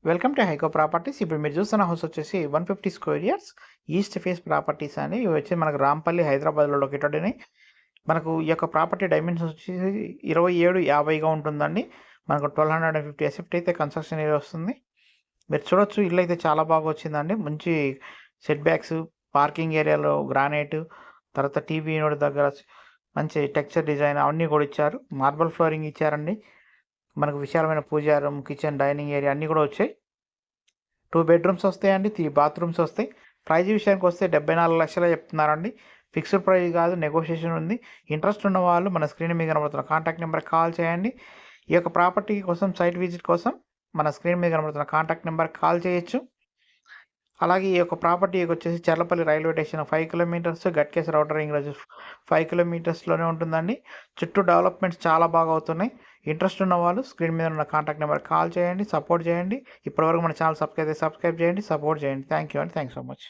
Welcome to హైకో properties. ఇప్పుడు మీరు చూస్తున్న హౌస్ వచ్చేసి 150 square years east face properties అని. ఇవి వచ్చి మనకు రాంపల్లి హైదరాబాద్లో లొకేటెడ్ అని. మనకు ఈ యొక్క ప్రాపర్టీ డైమెన్షన్స్ వచ్చేసి 2750గా ఉంటుందండి. మనకు 1250 ఎస్ఎఫ్టీ అయితే కన్స్ట్రక్షన్ ఏరియా వస్తుంది. మీరు చూడొచ్చు, ఇల్లు అయితే చాలా బాగా వచ్చిందండి. మంచి సెట్ బ్యాక్స్, పార్కింగ్ ఏరియాలో గ్రానైట్, తర్వాత టీవీ యూనిట్ దగ్గర మంచి టెక్స్చర్ డిజైన్ అవన్నీ కూడా ఇచ్చారు. మార్బల్ ఫ్లోరింగ్ ఇచ్చారండి. మనకు విశాలమైన పూజా రూమ్, కిచెన్, డైనింగ్ ఏరియా అన్నీ కూడా వచ్చాయి. 2 బెడ్రూమ్స్ వస్తాయండి, 3 బాత్రూమ్స్ వస్తాయి. ప్రైజ్ విషయానికి వస్తే 74 లక్షలు చెప్తున్నారండి. ఫిక్స్డ్ ప్రైస్ కాదు, నెగోషియేషన్ ఉంది. ఇంట్రెస్ట్ ఉన్న వాళ్ళు మన స్క్రీన్ మీద కనబడుతున్న కాంటాక్ట్ నెంబర్కి కాల్ చేయండి. ఈ యొక్క ప్రాపర్టీ కోసం, సైట్ విజిట్ కోసం మన స్క్రీన్ మీద కనబడుతున్న కాంటాక్ట్ నెంబర్కి కాల్ చేయొచ్చు. అలాగే ఈ యొక్క ప్రాపర్టీకి వచ్చేసి Charlapalli railway station 5 kilometres, Ghatkesar outer ring road 5 కిలోమీటర్స్లోనే ఉంటుందండి. చుట్టూ డెవలప్మెంట్స్ చాలా బాగా అవుతున్నాయి. ఇంట్రెస్ట్ ఉన్న వాళ్ళు స్క్రీన్ మీద ఉన్న కాంటాక్ట్ నెంబర్కి కాల్ చేయండి, సపోర్ట్ చేయండి. ఇప్పటివరకు మన ఛానల్ సబ్స్క్రైబ్ చేయండి, సపోర్ట్ చేయండి. థ్యాంక్ యూ అండి. Thanks so much.